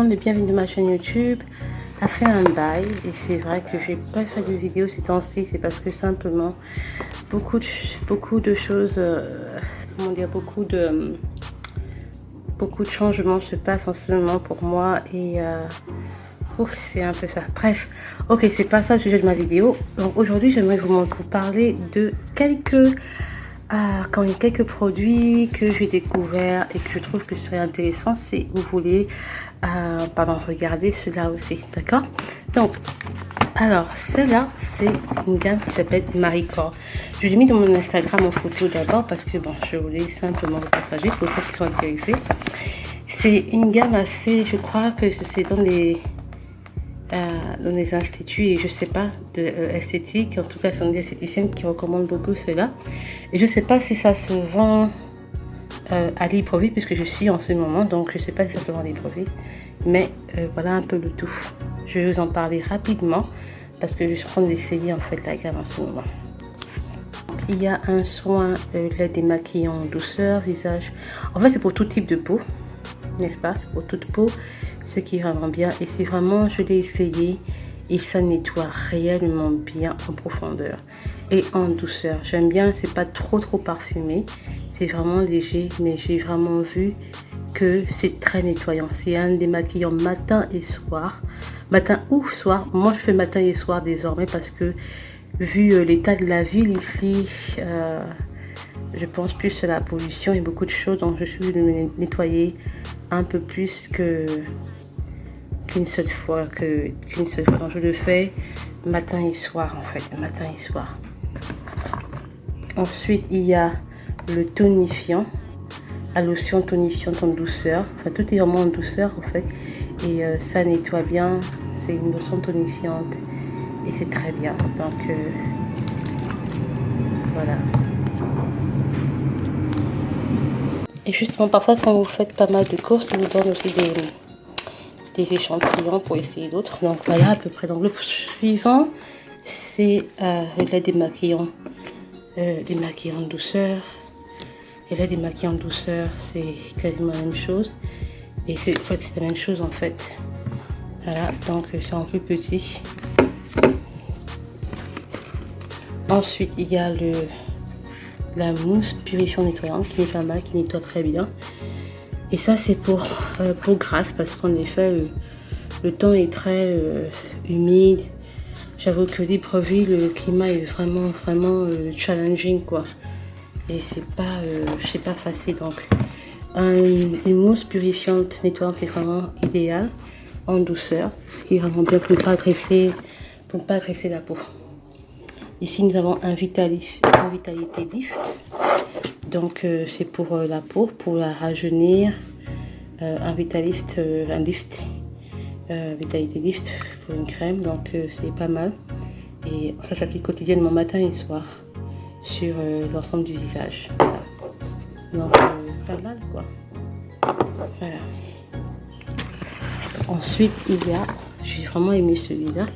monde et bienvenue dans ma chaîne YouTube. A fait un bail et c'est vrai que j'ai pas fait de vidéo ces temps-ci, c'est parce que simplement beaucoup de choses, comment dire, beaucoup de changements se passent en ce moment pour moi et c'est un peu ça. Bref, ok, c'est pas ça le sujet de ma vidéo. Donc aujourd'hui j'aimerais vous parler de quelques produits que j'ai découverts et que je trouve que ce serait intéressant si vous voulez regarder cela aussi, d'accord? Donc, alors, celle-là, c'est une gamme qui s'appelle Maricor. Je l'ai mis dans mon Instagram en photo d'abord parce que, bon, je voulais simplement vous partager pour ceux qui sont intéressés. C'est une gamme assez, je crois que c'est dans les instituts et je sais pas de esthétique, en tout cas ce sont des esthéticiennes qui recommandent beaucoup cela et je sais pas si ça se vend à Libreville puisque je suis en ce moment, donc je sais pas si ça se vend à Libreville, mais voilà un peu le tout. Je vais vous en parler rapidement parce que je suis en train d'essayer en fait la gamme en ce moment. Donc, il y a un soin lait démaquillant en douceur visage, en fait c'est pour tout type de peau, n'est-ce pas, c'est pour toute peau, ce qui est vraiment bien et c'est vraiment, je l'ai essayé et ça nettoie réellement bien en profondeur et en douceur. J'aime bien, c'est pas trop parfumé, c'est vraiment léger, mais j'ai vraiment vu que c'est très nettoyant. C'est un démaquillant matin et soir, matin ou soir. Moi je fais matin et soir désormais parce que vu l'état de la ville ici, je pense plus à la pollution et beaucoup de choses, donc je suis venue nettoyer un peu plus qu'une seule fois, donc je le fais matin et soir en fait, matin et soir. Ensuite il y a le tonifiant, la lotion tonifiante en douceur, enfin tout est vraiment en douceur en fait et ça nettoie bien, c'est une lotion tonifiante et c'est très bien, donc voilà. Et justement parfois quand vous faites pas mal de courses, ils vous donnent aussi des échantillons pour essayer d'autres. Donc voilà à peu près. Donc le suivant c'est le lait démaquillant, démaquillant douceur. Et là démaquillant douceur c'est quasiment la même chose. Et c'est en fait c'est la même chose en fait. Voilà, donc c'est en plus petit. Ensuite il y a la mousse purifiant nettoyante qui est pas mal, qui nettoie très bien. Et ça c'est pour Grasse parce qu'en effet le temps est très humide. J'avoue que Libreville, le climat est vraiment challenging quoi. Et c'est pas facile, donc une mousse purifiante nettoyante est vraiment idéale en douceur, ce qui est vraiment bien pour ne pas agresser la peau. Ici nous avons un Vitalité Lift, donc c'est pour la peau, pour la rajeunir. Un Vitalité Lift pour une crème, donc c'est pas mal et ça s'applique quotidiennement matin et soir sur l'ensemble du visage. Voilà. Donc pas mal quoi. Voilà. Ensuite il y a, j'ai vraiment aimé celui-là,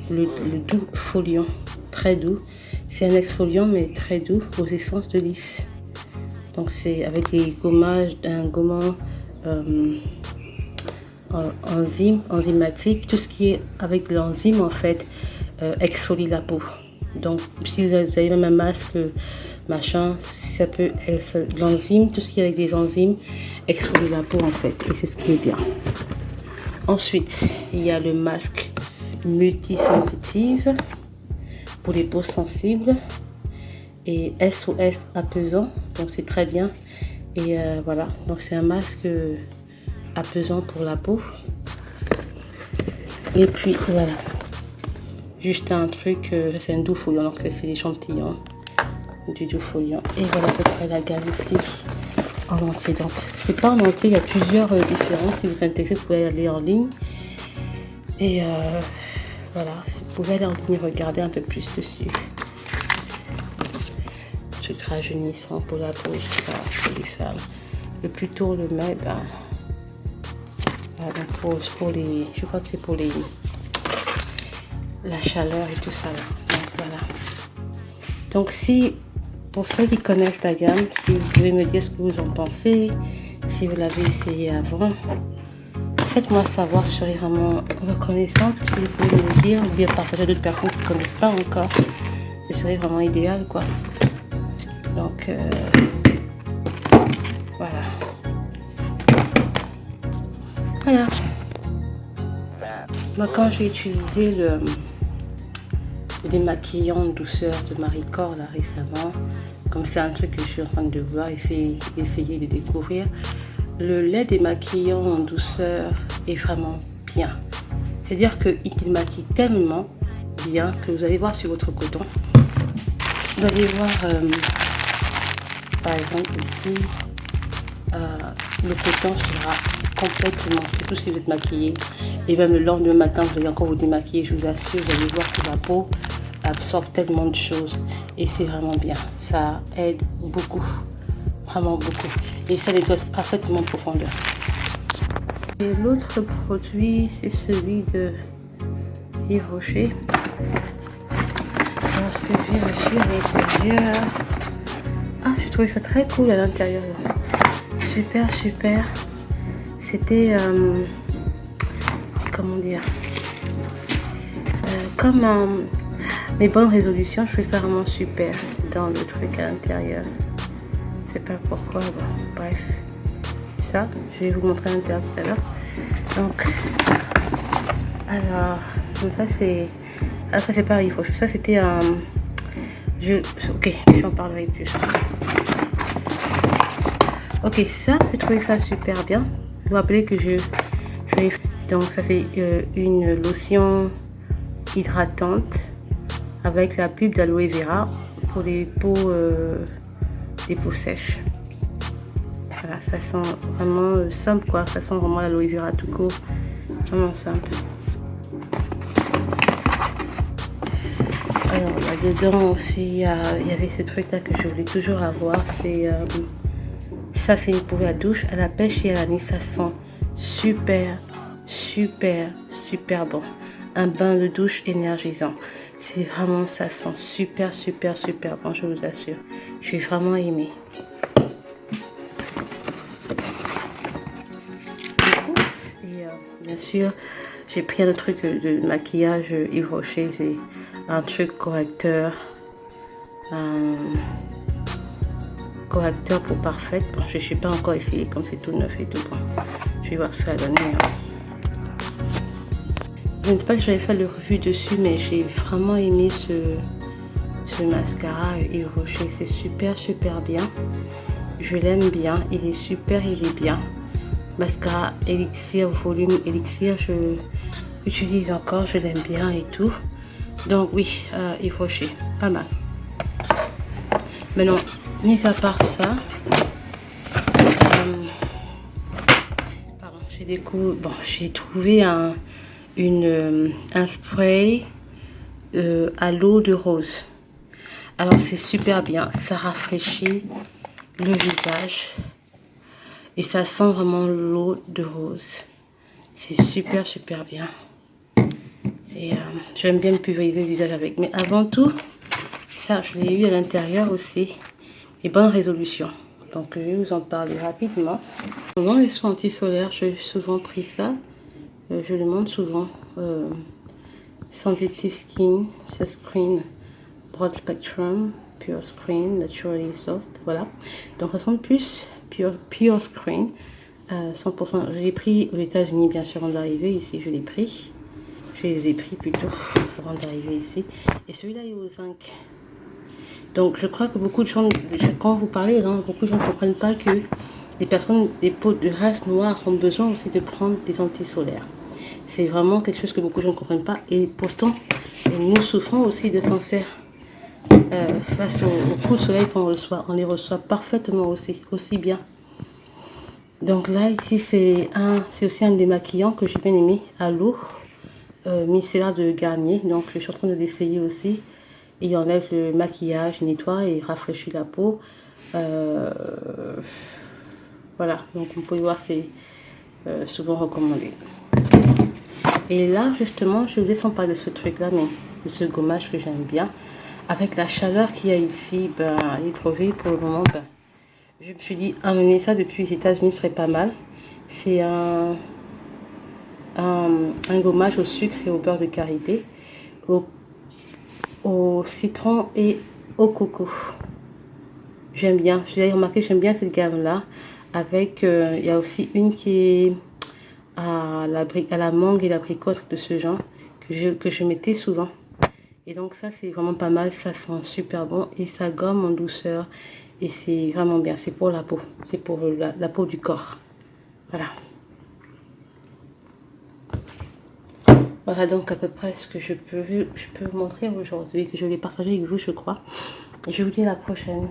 le doux foliant, très doux. C'est un exfoliant mais très doux aux essences de lys. Donc c'est avec des gommages, un gommant enzymatique, tout ce qui est avec de l'enzyme en fait exfolie la peau. Donc si vous avez même un masque machin, ça peut l'enzyme, tout ce qui est avec des enzymes exfolie la peau en fait et c'est ce qui est bien. Ensuite il y a le masque multisensitive pour les peaux sensibles et SOS apaisant, donc c'est très bien et voilà, donc c'est un masque apaisant pour la peau. Et puis voilà, juste un truc, c'est un doux foliant, donc c'est l'échantillon du doux foliant. Et voilà à peu près la gamme ici en entier. Donc c'est pas en entier, il y a plusieurs différentes. Si vous êtes intéressé, vous pouvez aller en ligne et voilà, vous pouvez aller en ligne regarder un peu plus dessus. Truc rajeunissant pour la peau, tout ça, pour les femmes. Le plus tôt on le met, pour les, je crois que c'est pour la chaleur et tout ça là. Donc voilà. Donc si pour ceux qui connaissent la gamme, si vous pouvez me dire ce que vous en pensez, si vous l'avez essayé avant, faites-moi savoir, je serai vraiment reconnaissante si vous pouvez me le dire, ou bien partager à d'autres personnes qui ne connaissent pas encore. Ce serait vraiment idéal, quoi. Donc, voilà. Voilà. Moi, quand j'ai utilisé le démaquillant douceur de Marie Kondo là, récemment, comme c'est un truc que je suis en train de voir, essayer de découvrir, le lait démaquillant en douceur est vraiment bien. C'est-à-dire qu'il démaquille tellement bien que vous allez voir sur votre coton. Vous allez voir, par exemple ici, le coton sera complètement, surtout si vous êtes maquillé, et même le lendemain matin, vous allez encore vous démaquiller, je vous assure, vous allez voir que la peau absorbe tellement de choses et c'est vraiment bien. Ça aide beaucoup, vraiment beaucoup, et ça nettoie parfaitement en profondeur. Et l'autre produit, c'est celui de Yves Rocher. Alors, ce que j'ai reçu à l'intérieur, j'ai trouvé ça très cool à l'intérieur. Super, super. C'était, comment dire, comme mes bonnes résolutions, je fais ça vraiment super dans le truc à l'intérieur. Je sais pas pourquoi, bon, bref. Ça, je vais vous montrer à l'intérieur tout à l'heure. Donc, alors, ça c'est, après c'est pareil, ça c'était un, ok, j'en parlerai plus. Ok, ça, j'ai trouvé ça super bien. Vous vous rappelez que donc ça c'est une lotion hydratante avec la pulpe d'aloe vera pour les peaux sèches. Voilà, ça sent vraiment simple quoi, ça sent vraiment l'aloe vera tout court, vraiment simple. Alors là-dedans aussi, il y avait ce truc là que je voulais toujours avoir, c'est ça c'est une pour la douche à la pêche et à l'anis, ça sent super, super, super bon. Un bain de douche énergisant. C'est vraiment, ça sent super, super, super bon, je vous assure. J'ai vraiment aimé. Et bien sûr, j'ai pris un truc de maquillage Yves Rocher, j'ai un truc correcteur. Correcteur pour parfaite. Bon, je ne sais pas encore essayé comme c'est tout neuf et tout. Bon, je vais voir ce que ça va donner. Je ne sais pas si j'avais fait le revue dessus, mais j'ai vraiment aimé ce mascara Yves Rocher. C'est super, super bien. Je l'aime bien. Il est super, il est bien. Mascara Elixir, volume Elixir, je l'utilise encore. Je l'aime bien et tout. Donc oui, Yves Rocher, pas mal. Maintenant, mis à part ça, j'ai trouvé un spray à l'eau de rose. Alors c'est super bien, ça rafraîchit le visage et ça sent vraiment l'eau de rose. C'est super, super bien. Et j'aime bien me pulvériser le visage avec. Mais avant tout, ça je l'ai eu à l'intérieur aussi. Les bonnes résolutions. Donc je vais vous en parler rapidement. Pendant les soins anti-solaires, j'ai souvent pris ça. Je le montre souvent. Sensitive Skin, Sunscreen, Broad Spectrum, Pure Screen, Naturally Soft. Voilà. Donc ça ressemble plus Pure Screen. 100%. Je l'ai pris aux États-Unis bien sûr avant d'arriver ici. Je l'ai pris. Je les ai pris plutôt avant d'arriver ici. Et celui-là est au zinc. Donc je crois que beaucoup de gens, quand vous parlez, beaucoup de gens ne comprennent pas que les personnes des peaux de race noire ont besoin aussi de prendre des antisolaires. C'est vraiment quelque chose que beaucoup de gens ne comprennent pas. Et pourtant, nous souffrons aussi de cancer face aux coups de soleil qu'on reçoit. On les reçoit parfaitement aussi bien. Donc là, ici, c'est aussi un démaquillant que j'ai bien aimé à l'eau. Micellar de Garnier. Donc je suis en train de l'essayer aussi. Il enlève le maquillage, nettoie et rafraîchit la peau. Voilà, donc vous pouvez voir, c'est souvent recommandé. Et là, justement, je vous ai sans parler de ce truc-là, mais de ce gommage que j'aime bien. Avec la chaleur qu'il y a ici, il provient pour le moment. Je me suis dit, amener ça depuis les États-Unis serait pas mal. C'est un un gommage au sucre et au beurre de karité, au citron et au coco. J'aime bien, je l'ai remarqué, j'aime bien cette gamme-là. Avec, il y a aussi une qui est à la mangue et l'abricot de ce genre que je mettais souvent. Et donc ça, c'est vraiment pas mal, ça sent super bon et ça gomme en douceur. Et c'est vraiment bien, c'est pour la peau, c'est pour la peau du corps. Voilà. Voilà donc à peu près ce que je peux vous montrer aujourd'hui, que je vais partager avec vous, je crois. Et je vous dis à la prochaine.